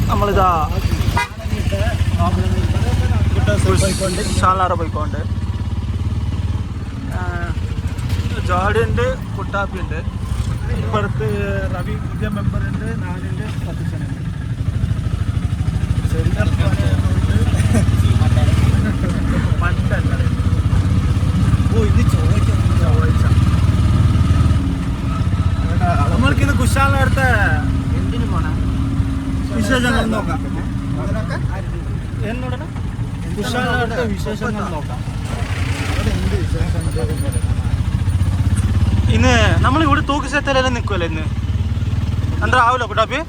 നമ്മളിതാ ഷാലാറ പോയിക്കൊണ്ട് ജോർഡുണ്ട്, കുട്ടാപ്പിയുണ്ട്, ഇപ്പുറത്ത് റവി പുതിയ മെമ്പറുണ്ട്, നാലുണ്ട്, സതീശനുണ്ട്. മണ്ടല്ല നമ്മൾക്കിന്ന് കുശാലടുത്ത എന്തിനു പോണ വിശേഷങ്ങൾ നോക്കാം. എന്നോടന കുശാലടുത്ത വിശേഷങ്ങൾ നോക്കാം. ഇന്ന് നമ്മളിവിടെ തൂക്ക് സെത്തലെല്ലാം നിൽക്കുമല്ലോ ഇന്ന്. എന്താ ആവില്ല കുട്ടാപ്പി?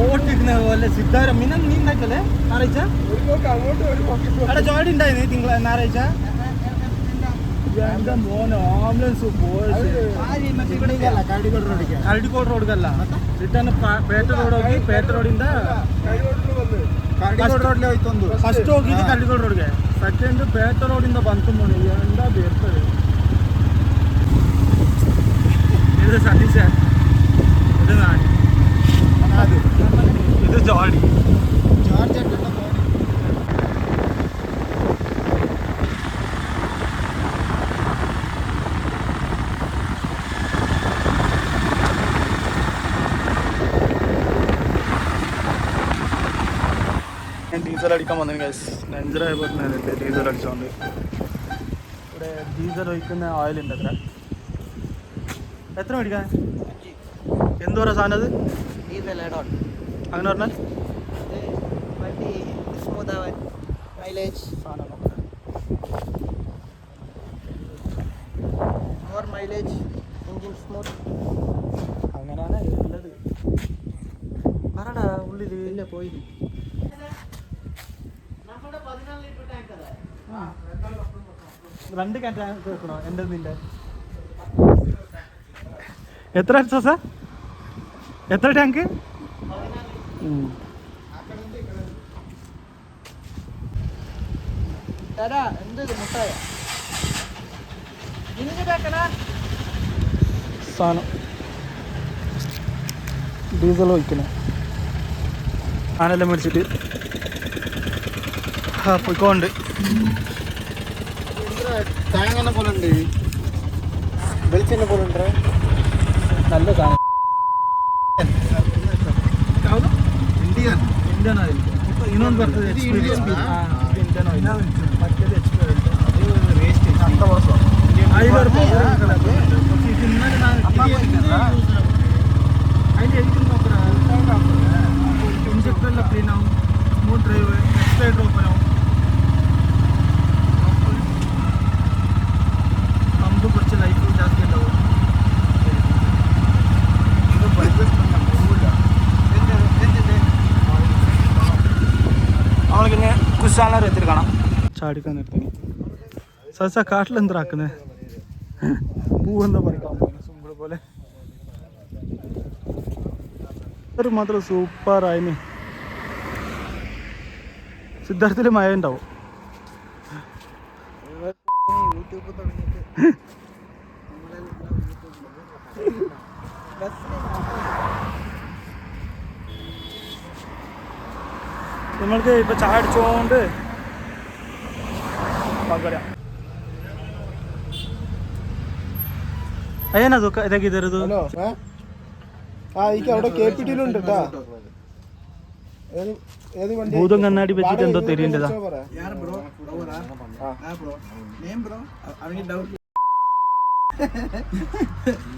ഓട്ടിക്കുന്ന പോലെ സിദ്ധാരം മിന നീ ഉണ്ടാക്കല്ലേ ഞായറാഴ്ച? അവിടെ ജോലി ഉണ്ടായിരുന്നു ഞായറാഴ്ച. എന്റെ മോനെ ആംബുലൻസ് കരടിക്കോട് റോഡല്ല, റിട്ടേൺ പേട്ട റോഡ് ಹೋಗಿ പേട്ട ರೋಡಿಂದ ಫಸ್ಟ್ ಹೋಗಿದ್ದು ಕರಡಿಕೋಡ್ ರೋಡ್ಗೆ, ಸೆಕೆಂಡ್ ಪೇಟ ರೋಡಿಂದ ಬಂತು ನೋಡಿ. ಎಂದ ಬೇರ್ತದೆ ಇದು ಸತೀಶ, ಇದು ನಾನು, ಇದು ಜಾರ್ಜ್. ഡീസൽ അടിക്കാൻ വന്നു ഗൈസ്. ഡേഞ്ചറായപ്പോഴത്തെ ഡീസൽ അടിച്ചോണ്ട്. ഇവിടെ ഡീസൽ ഒഴിക്കുന്ന ഓയിലുണ്ട്. എത്ര മേടിക്കാൻ? എന്ത് പറയാ സാധനം അത്? അങ്ങനെ പറഞ്ഞാൽ അങ്ങനെയാണ് ഉള്ളത്. പറടാ ഉള്ളിൽ ഇല്ല പോയി. രണ്ട് ടാങ്ക് വെക്കണോ? എൻ്റെ നിന്റെ എത്ര അടിച്ചോ സാർ? എത്ര ടാങ്ക്? സാധനം ഡീസൽ ഒഴിക്കണേ ആനെല്ലാം മേടിച്ചിട്ട് പോയിക്കോണ്ട്. തേങ്ങനെ പോലെ ഉണ്ട്, വെളിച്ചെണ്ണ പോലെ ഉണ്ട്, നല്ല സാധനം. Indian Indian oil. ಇನ್ನೊಂದು ಬರ್ತದೆ ಇಂಡಿಯನ್ ಆಯಿಲ್, ಮತ್ತದು ಎಕ್ಸ್ಪೈರ್ಡ್. ಅದು ವೇಸ್ಟ್ 5 ವರ್ಷ 5 ರೂಪಾಯಿ. ಇದು ಇನ್ನಾಗ ನಾನು അതിൻ്റെ എഴുതി നോക്കണം. ഇഞ്ചക്ടറെല്ലാം ക്ലീൻ ആവും, സ്മൂത്ത് ഡ്രൈവ്, എക്സ്പൈർഡ് ഓപ്പൺ ആവും, പമ്പ് കുറച്ച് ലൈഫ് ജാസ്തി ഉണ്ടാവും. നമ്മൾക്കിന്നെ കുശാലർ എത്തിരി കാണാം. ചാടിക്കാൻ നിർത്തി സസ കാട്ടിലെന്താക്കുന്നത്? പൂവെന്താ പറിക്കാൻ പോകുന്നത് സുമ്പിള് പോലെ. ഒരു മാത്രം സൂപ്പറായിന്. സിദ്ധാർത്ഥിൽ മഴ ഉണ്ടാവും. നമ്മൾക്ക് ഇപ്പൊ ചായ അടിച്ചോണ്ട് പകരം ಅಯ್ಯನ ಅದು ಇದಾಗಿದ್ದು ഭൂതം കണ്ണാടി വെച്ചിട്ട് എന്തോ തെരിയേണ്ടതാ.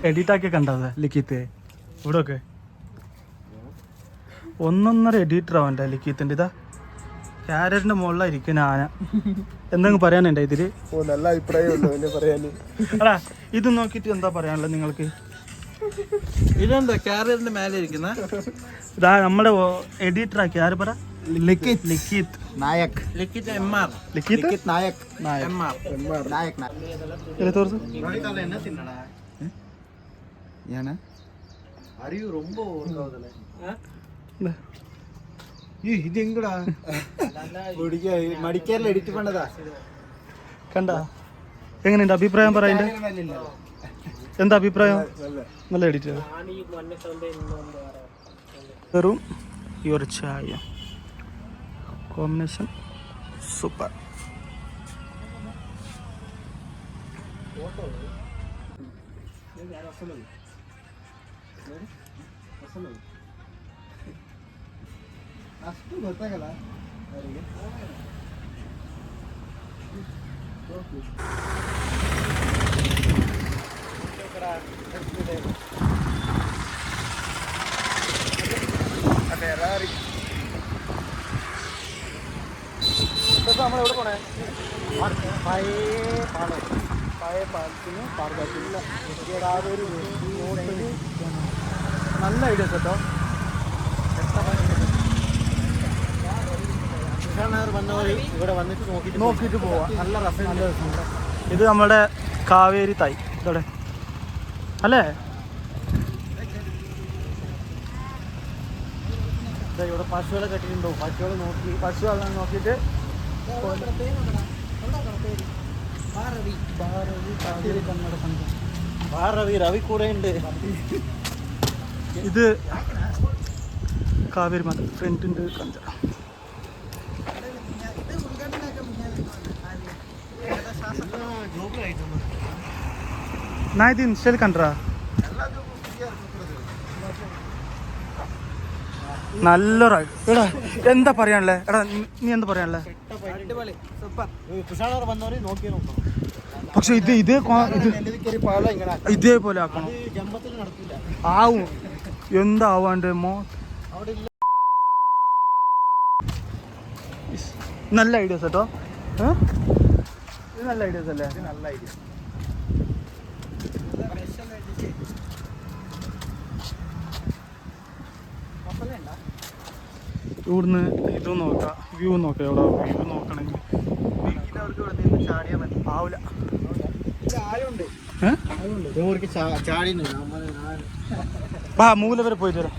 എഡിറ്റാക്കി കണ്ടത് ലിഖിത്ത് ഇവിടെ ഒക്കെ 1.5 എഡിറ്റർ ആവണ്ട ലിഖിത്തിന്റെ. ഇതാ ക്യാരറ്റിന്റെ മുകളിലായിരിക്കും ആന. എന്തെങ്കിലും പറയാനുണ്ടോ ഇതില്? നല്ല അഭിപ്രായം. അടാ ഇത് നോക്കിട്ട് എന്താ പറയാനുള്ളത് നിങ്ങൾക്ക്? ഇതെന്താ ക്യാരറ്റിന്റെ മേലെ ഇരിക്കുന്ന? ഇതാ നമ്മുടെ എഡിറ്റർ ആക്കി ആര് പറ? ലിഖിത് നായക് ലിഖിത് MR ലിഖിത് നായക് MR നായക് ಇಲ್ಲ ತೋರಿಸು என்ன தின்னடா ஏனா அறிவு ரொம்ப ஒர்க் ஆகுதுல இது எங்கடா ഒടിക്ക മടിക്കേറിൽ എഡിറ്റ് പണ്ടതാ കണ്ട എങ്ങനെയുണ്ട് അഭിപ്രായം പറയണ്ടേ എന്താ അഭിപ്രായം നല്ല എഡിറ്റ് വെറും ഈ ഒരു ചായ കോമ്പിനേഷൻ സൂപ്പർ ಅಷ್ಟು ಗೊತ್ತಾಗಲ್ಲ നമ്മൾ എവിടെ പോണേ പഴയ പാലത്തിന് പാർക്കാറ്റില്ല ഒരു നല്ല ഐഡിയ കേട്ടോ ഇവിടെ വന്നിട്ട് നോക്കിയിട്ട് പോവാം നല്ല രസം. ഇത് നമ്മുടെ കാവേരി തായ് ഇതോടെ അല്ലേ ഇവിടെ പശുക്കളെ കെട്ടിയിട്ടുണ്ടോ പശുവെല്ലാം നോക്കിയിട്ട് രവി കൂടെ ഉണ്ട്. ഇത് കാവേരി മാത ഫ്രണ്ടിൻ്റെ കഞ്ച ನಾ ಇದು ಇನ್ಸ್ಟಲ್ಲಿ ಕಂಡ್ರ നല്ലൊരു എടാ എന്താ പറയാനുള്ളത് എടാ നീ എന്താ പറയാനുള്ളത് പക്ഷെ ഇതേപോലെ ആക്കണം ആവും എന്താവാണ്ട് നല്ല ഐഡിയാസ് കേട്ടോ ഇത് നല്ല ഐഡിയാസ് അല്ലേ നല്ല ഐഡിയ ഇവിടുന്ന് ഇത് നോക്കാം വ്യൂ നോക്കാം എവിടെ വ്യൂ നോക്കണമെങ്കിൽ ആവില്ല വാ മൂല വരെ പോയിട്ട് വരാം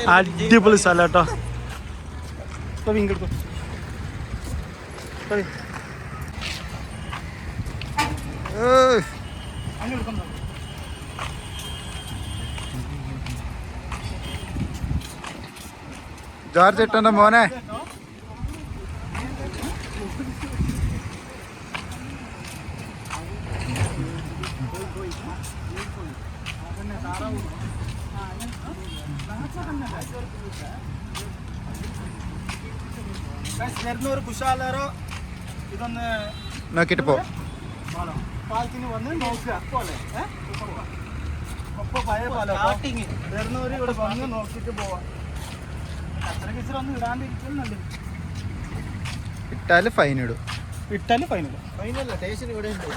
അടിപൊളി സ്ഥലം കേട്ടോ ജോർജ് ഏട്ടൻ്റെ മോനെ വരുന്നൊരു കുശാലോ ഇതൊന്ന് നോക്കിയിട്ട് പോ പാലത്തിന് വന്ന് നോക്കുക ഒപ്പം പഴയ പാലം വരുന്നവര് ഇവിടെ വന്ന് നോക്കിയിട്ട് പോവാം അത്ര കിച്ചർ ഒന്നും ഇടാണ്ടിരിക്കുന്നുണ്ട് ഇട്ടാല് ഫൈൻ ഇടും ഫൈനല്ല സ്റ്റേഷൻ ഇവിടെ ഉണ്ട്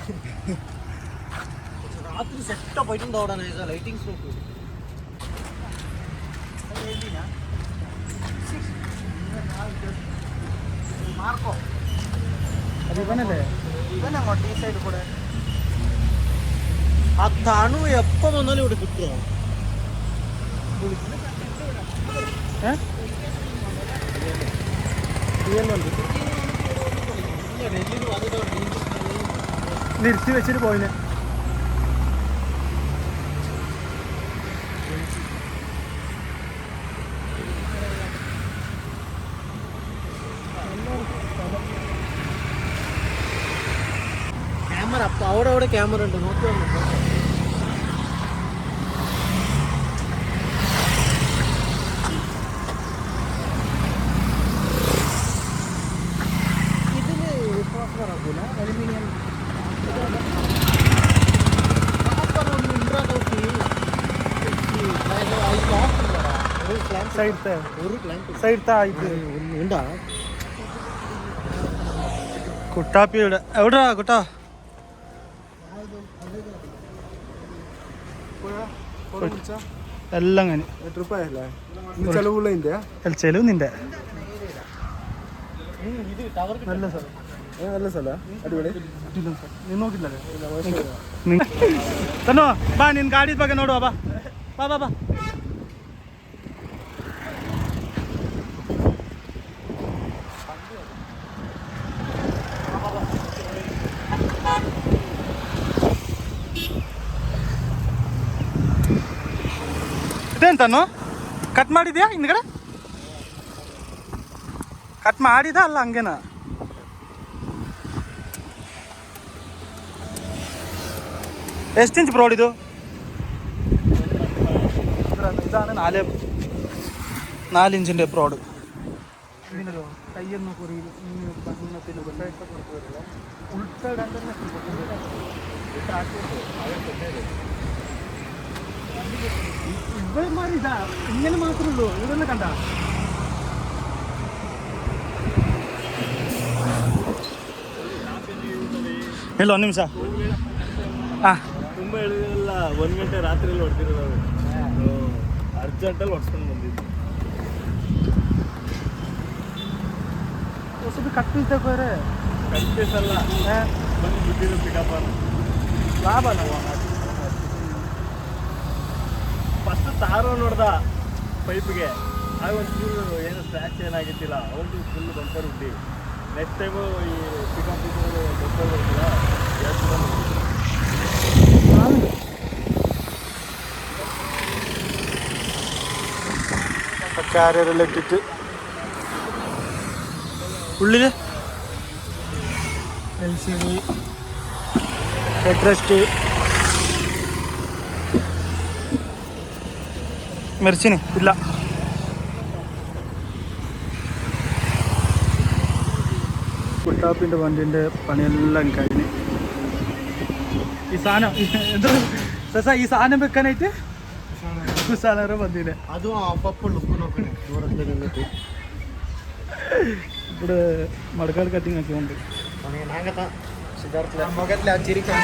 രാത്രി സെറ്റ പോയിട്ടുണ്ടോ അവിടെ ലൈറ്റിംഗ്സ് നോക്കൂ മാർക്കോ അത് ഇവനല്ലേ ഇവനങ്ങോട്ട് ഈ സൈഡ് കൂടെ ആ തണു എപ്പം വന്നാലും ഇവിടെ കിട്ടുമോ നിർത്തി വെച്ചിട്ട് പോയിന് ക്യാമറ അവിടെ ക്യാമറ ഉണ്ട് നോക്കി വന്നിട്ട് ഇതില് വിശ്വാസമാക്കൂല അലുമിനിയം സൈഡത്തെ ആയിട്ട് കുട്ടാപ്പിയുടെ എവിടാ കുട്ടാ എല്ലാം അങ്ങനെ ചെലവ് നിന്റെ നല്ല സ്ഥലം നല്ല സ്ഥലം അടിപൊളി നീ നോക്കില്ലല്ലേ തന്നോ ബാ ನಿನ್ ಗಾಡಿ ಬಗ್ಗೆ ನೋಡುವ ಬಾ ಬಾ ಬಾ ಬಾ ಇದೇಂತಾನು ಕಟ್ ಮಾಡಿದ್ಯಾ ಹಿಂದ್ಗಡೆ ಕಟ್ ಮಾಡಿದ ಅಲ್ಲ ಹಂಗೇನ ಎಷ್ಟು ಇಂಚ್ ಬ್ರೋಡ್ ಇದು ഇതാണ് 4 ഇഞ്ചിൻ്റെ ബ്രോഡ് ഇതിനോ കയ്യൊന്നും കുറയില്ല ഇവന്മാർ ഇതാ ഇങ്ങനെ മാത്രമേ ഉള്ളൂ ഇതൊന്നും കണ്ട ಇಲ್ಲ ಒಂದು ನಿಮಿಷ ಹಾಂ ತುಂಬ ಹೇಳಿಲ್ಲ 1 ಗಂಟೆ ರಾತ್ರಿಯಲ್ಲಿ ಹೊಡ್ತಿರೋದು ನಾವು ಅರ್ಜೆಂಟಲ್ಲಿ ಹೊಡ್ಸ್ಕೊಂಡು ಬಂದಿದ್ದು ಹೊಸದು ಕಟ್ಟಿದ್ದಕ್ಕೋರೆ ಕಟ್ಟಿಸಲ್ಲ ಬಂದು ಬಿಟ್ಟಿರೋ ಪಿಕಪ್ ಲಾಭ ನಾವು ಫಸ್ಟ್ ತಾರೋ ನೋಡ್ದ ಪೈಪ್ಗೆ ಆಗ ಒಂಚೂರು ಏನು ಸ್ಕ್ರ್ಯಾಚ್ ಏನಾಗಿತ್ತಿಲ್ಲ ಅವ್ರದ್ದು ಫುಲ್ ಬಂಪರ್ ಹುಟ್ಟಿ ನೆಕ್ಸ್ಟ್ ಟೈಮು ಈ ಪಿಕಪ್ ಬಂಪರ್ ಬರ್ತಿಲ್ಲ ക്യാരിയറെല്ലാം ഇട്ടിട്ട് ഉള്ളിൽ LCD ഹെഡ് റെസ്റ്റ് മെർച്ചിന് ഇല്ല കുട്ടാപ്പിൻ്റെ വണ്ടിൻ്റെ പണിയെല്ലാം കഴിഞ്ഞ് ഈ സാധനം ഈ സാധനം വെക്കാനായിട്ട് കുസാനറെ വന്നില്ല അതും അപ്പപ്പോൾ ലുക്ക് നോക്കണേ ദൂരത്തിൽ നിന്നിട്ട് ഇവിടെ മടക്കാട് കട്ടിങ് ആക്കിയോണ്ട് മുഖത്തില് ആ ചിരിക്കാൻ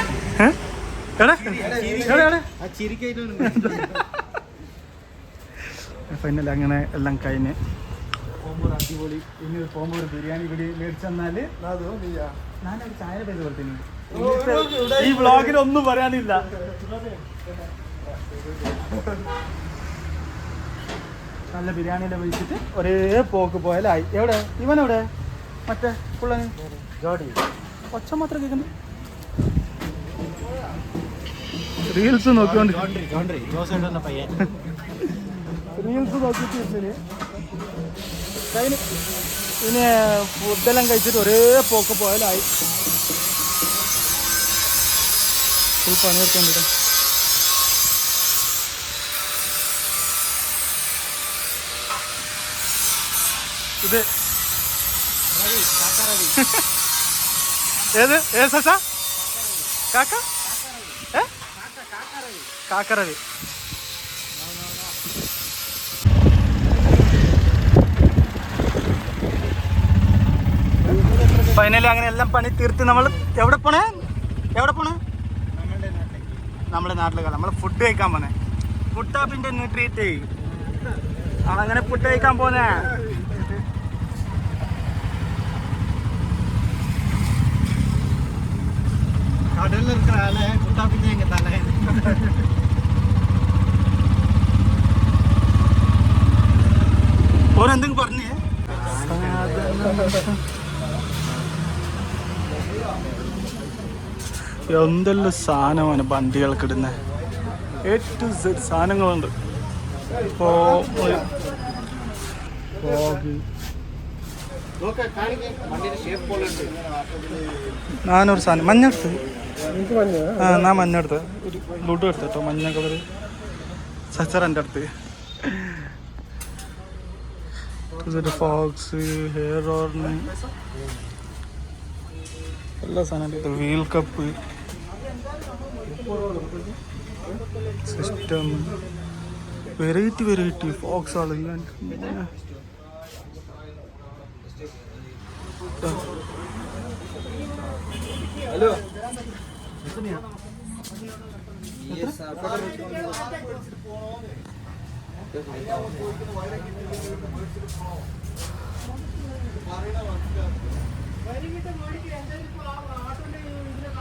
ഫൈനൽ അങ്ങനെ എല്ലാം കഴിഞ്ഞ് പോകുമ്പോൾ അടിപൊളി ഇനി പോകുമ്പോൾ ഒരു ബിരിയാണി കൂടി മേടിച്ചു തന്നാൽ ഞാനൊരു ചായ പൈസ കൊടുത്തിന് ഈ വ്ളോഗിൽ ഒന്നും പറയാനില്ല നല്ല ബിരിയാണിയിലെ വിളിച്ചിട്ട് ഒരേ പോക്ക് പോയാലായി എവിടെ ഇവനെവിടെ മറ്റേ പുള്ളന് ജോഡി ഒച്ച മാത്രം കേൾക്കുന്നു റീൽസ് നോക്കിക്കൊണ്ട് റീൽസ് നോക്കിയിട്ട് ഇനി ഫുഡെല്ലാം കഴിച്ചിട്ട് ഒരേ പോക്ക് പോയാലായി ഫുൾ പണിയെടുത്തോണ്ടിരിക്കും ഇത് ഏത് ഏത് സസ കാക്ക കാക്കറവി ഫൈനലി അങ്ങനെ എല്ലാം പണി തീർത്ത് നമ്മൾ എവിടെ പോണേ നമ്മുടെ നാട്ടിൽ നമ്മൾ ഫുഡ് കഴിക്കാൻ പോണേ കുട്ടാപ്പിൻ്റെ ട്രീറ്റ് അങ്ങനെ ഫുഡ് കഴിക്കാൻ പോന്നേ கடல்ல இருக்கிற ஆளு குட்டாப்பிங்க எங்க தலை ഓരെന്തെങ്കിലും പറഞ്ഞേ എന്തെല്ലാം സാധനമാണ് വണ്ടികൾക്ക് ഇടുന്നത് A to Z സാധനങ്ങളുണ്ട് ഞാനൊരു സാധനം മഞ്ഞെടുത്ത് ഞാൻ മഞ്ഞെടുത്ത് ഒരു ബ്ലൂട്ടൂത്ത് എടുത്ത് കേട്ടോ മഞ്ഞ കളർ സച്ചർ എൻ്റെ അടുത്ത് ഫോക്സ് ഹെയർ ഓർണ് എല്ലാ സാധനം wheel cup system variety fox ആള് ഹലോ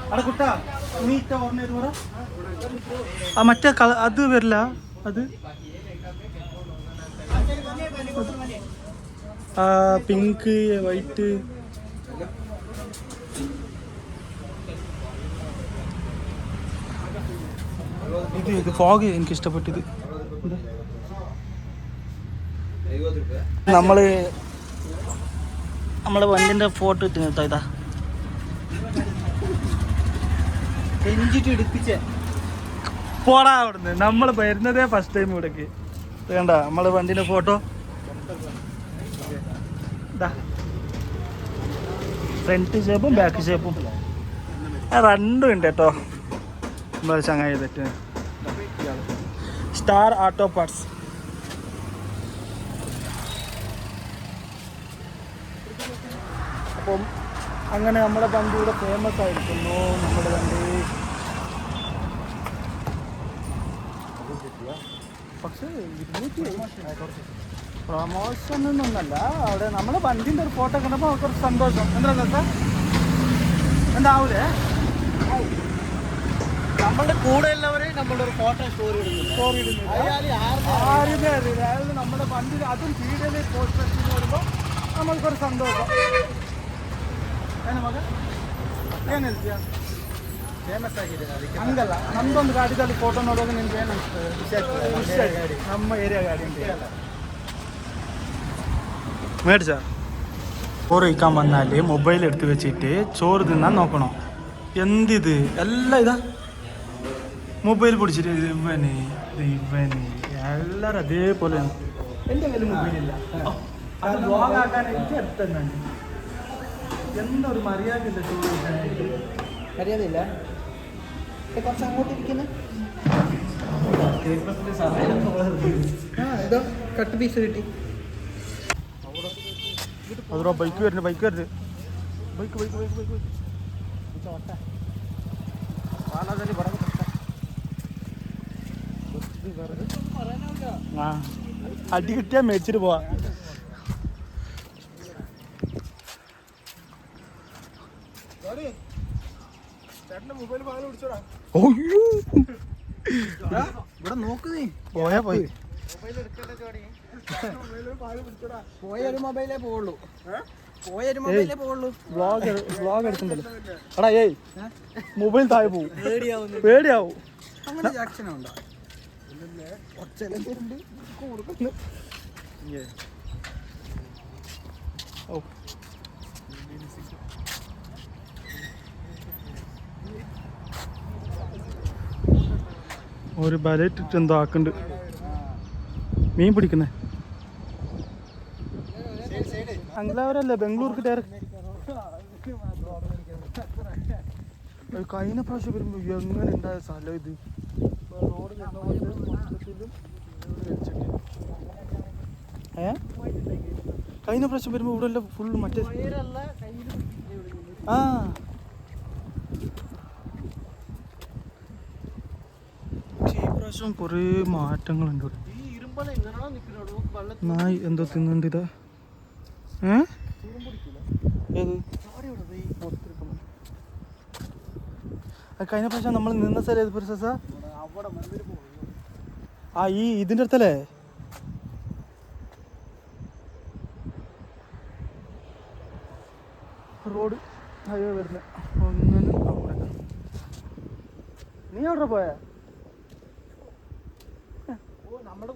അവിടെ കുട്ടാ നീ ഇട്ട ഓർമ്മ പറ ആ മറ്റേ അത് വരില്ല അത് പിങ്ക് വൈറ്റ് ഇത് ഫോഗ് എനിക്ക് ഇഷ്ടപ്പെട്ടത് നമ്മളെ വണ്ടിന്റെ ഫോട്ടോ ഇട്ട് നിർത്താം ഇതാ പോടാ അവിടുന്ന് നമ്മൾ വരുന്നതേ ഫസ്റ്റ് ടൈം ഇവിടേക്ക് വേണ്ട നമ്മളെ വണ്ടിന്റെ ഫോട്ടോ ഫ്രണ്ട് ഷേപ്പും ബാക്ക് ഷേപ്പും രണ്ടും ഉണ്ട് കേട്ടോ നമ്മളെ ചങ്ങായി തെറ്റ് സ്റ്റാർ ഓട്ടോ പാർട്സ് അപ്പം അങ്ങനെ നമ്മുടെ വണ്ടി ഇവിടെ ഫേമസ് ആയിരിക്കുന്നു നമ്മുടെ വണ്ടി പക്ഷേ 200 പ്രൊമോഷൻ ഒന്നല്ല അവിടെ നമ്മുടെ വണ്ടിൻ്റെ ഒരു ഫോട്ടോ കണ്ടപ്പോൾ കുറച്ച് സന്തോഷം എന്താ സാർ എന്താവൂലേ നമ്മളുടെ കൂടെ ഉള്ളവരെ നമ്മളുടെ ഒരു ഫോട്ടോ സ്റ്റോറി ഇടുന്നു ആരുടെ അറിയില്ല അതായത് നമ്മുടെ വണ്ടിയിൽ അതും വീഡിയോയിൽ പോസ്റ്റ് വരുമ്പോൾ നമ്മൾക്കൊരു സന്തോഷം ಏನಿಲ್ಲ ಫೇಮಸ್ ಆಗಿದೆ ಹಂಗಲ್ಲ ನಮ್ದೊಂದು ಗಾಡಿದಲ್ಲಿ ಫೋಟೋ ನೋಡುವಾಗ ನಿಮ್ಗೆ ಏನು ಅನಿಸ್ತದೆ ನಮ್ಮ ಏರಿಯಾ ಗಾಡಿ ಅಂತ മേടിച്ചാ ചോറ് കഴിക്കാൻ വന്നാൽ മൊബൈൽ എടുത്ത് വെച്ചിട്ട് ചോറ് തിന്നാൻ നോക്കണം എന്തിത് എല്ലാം ഇതാ മൊബൈൽ പിടിച്ചിട്ട് ഇവന് എല്ലാവരും അതേപോലെയാണ് എൻ്റെ കയ്യിൽ മൊബൈലില്ല അത് ബ്ലോഗ് ആക്കാൻ എനിക്ക് അടുത്തുണ്ട് എന്താ ഒരു മര്യാദ ഇല്ല ചോദിക്കാനായിട്ട് മര്യാദയില്ല കുറച്ച് അങ്ങോട്ട് ഇരിക്കുന്നത് ഇതോ കട്ട് പീസ് കിട്ടി അതോ ബൈക്ക് വരുന്നത് ബൈക്ക് ആ അടി കിട്ടിയാൽ മേടിച്ചിട്ട് പോവാ ഇവിടെ നോക്ക് നീ പോയാ പോയി പോയൊരു മൊബൈലേ പോവുള്ളൂ വ്ളോഗ് എടുക്കണ്ടല്ലോ എടാ ഏയ് മൊബൈൽ താഴെ പോവും പേടിയാവും അങ്ങനെ ആക്ഷനുണ്ടോ ഓ ഒരു ബലറ്റിട്ട് എന്തോ ആക്കുന്നുണ്ട് മീൻ പിടിക്കുന്നേ അങ്ങനവരല്ലേ ബംഗളൂർക്ക് ഡയറക്റ്റ് കഴിഞ്ഞ പ്രാവശ്യം വരുമ്പോൾ എങ്ങനെ ഉണ്ടായ സ്ഥലം ഇത് കഴിഞ്ഞ പ്രാവശ്യം വരുമ്പോൾ ഇവിടെ എല്ലാം ഫുൾ മറ്റേ ആ ഈ പ്രാവശ്യം കുറേ മാറ്റങ്ങളുണ്ട് നായി എന്തോ തിന്നുണ്ട് ഇതാ ഏത് കഴിഞ്ഞ പ്രാവശ്യം നമ്മൾ നിന്ന സ്ഥലം ഏത് പരിസ ആ ഈ ഇതിൻ്റെ അടുത്തല്ലേ റോഡ് ഹൈവേ വരുന്ന ഒന്നിനും അവിടെ നീ എവിടെ പോയാ നമ്മുടെ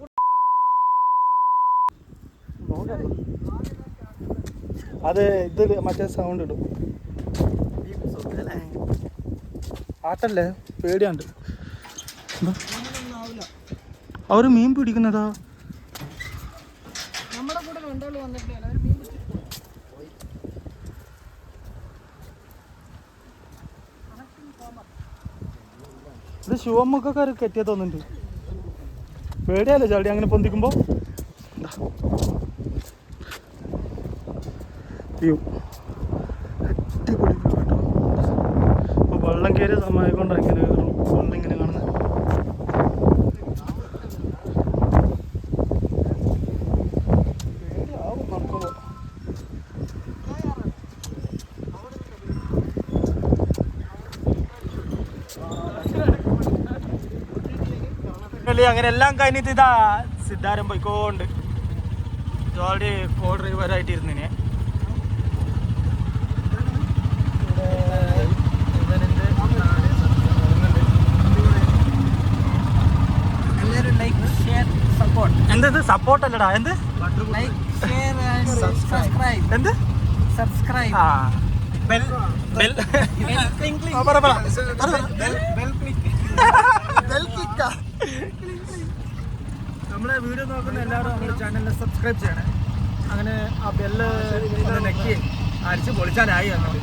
അത് ഇത് മറ്റേ സൗണ്ട് ഇടും ആട്ടല്ലേ പേടിയാണ്ട് അവര് മീൻ പിടിക്കുന്നതാ ഇത് ശിവമ്മക്കാർ കെട്ടിയ തോന്നുന്നുണ്ട് പേടിയല്ലേ ചാടി അങ്ങനെ പൊന്തിക്കുമ്പോൾ വ്യൂ അടിപൊളി വ്യൂ കേട്ടോ. അപ്പോൾ വെള്ളം കയറിയ സമയം കൊണ്ടാണ് ഇങ്ങനെ വെള്ളം ഇങ്ങനെ കാണുന്നത്. അങ്ങനെ എല്ലാം കഴിഞ്ഞിട്ട് ഇതാ സിദ്ധാരം പോയിക്കോണ്ട് ഓൾറെഡി കോ ഡ്രൈവറായിട്ട് ഇരുന്നിനെ. എന്ത് സപ്പോർട്ട് അല്ലടാ എന്ത് എന്ത് സബ്സ്ക്രൈബ് നമ്മളെ വീഡിയോ നോക്കുന്ന എല്ലാവരും നമ്മുടെ ചാനലിനെ സബ്സ്ക്രൈബ് ചെയ്യണേ. അങ്ങനെ ആ ബെല്ല് നെക്കി അടിച്ച് പൊളിച്ചാലായി അങ്ങോട്ട്.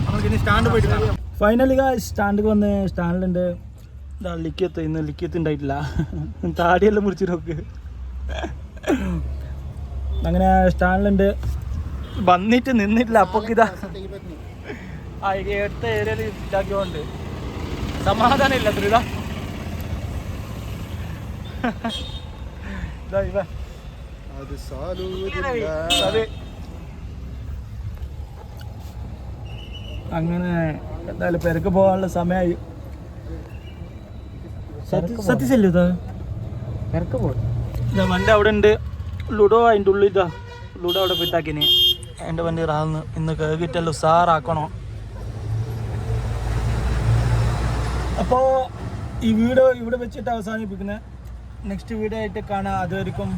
നമുക്കിനി സ്റ്റാൻഡ് പോയിട്ട് കാണാം. ഫൈനലി സ്റ്റാൻഡിൽ വന്ന് സ്റ്റാൻഡിലുണ്ട് ഇതാ ലിക്കത്ത്. ഇന്ന് ലിക്കത്ത് ഉണ്ടായിട്ടില്ല, താടിയെല്ലാം മുറിച്ച് നോക്ക്. അങ്ങനെ സ്റ്റാൻഡിലുണ്ട് വന്നിട്ട് നിന്നിട്ടില്ല. അപ്പോൾ ഇതാ ആ എടുത്ത ഏരിയയിൽ ഇതാക്കിയോണ്ട് സമാധാനം ഇല്ല. അത്ര ഇതാ ഇവ അങ്ങനെ എന്തായാലും പെരക്ക് പോകാനുള്ള സമയമായി. സത്യശല്യം പെരക്ക് പോകും. വണ്ടി അവിടെ ഉണ്ട്. ലുഡോ അതിൻ്റെ ഉള്ളിൽ ഇതാ ലുഡോ അവിടെ പിറ്റാക്കിന്. എൻ്റെ വണ്ടി റാന്ന് ഇന്ന് കേകിട്ടല്ലോ ഉസാറാക്കണോ. അപ്പോൾ ഈ വീഡിയോ ഇവിടെ വെച്ചിട്ട് അവസാനിപ്പിക്കുന്നത്. നെക്സ്റ്റ് വീഡിയോ ആയിട്ട് കാണാം. അതുവരെക്കും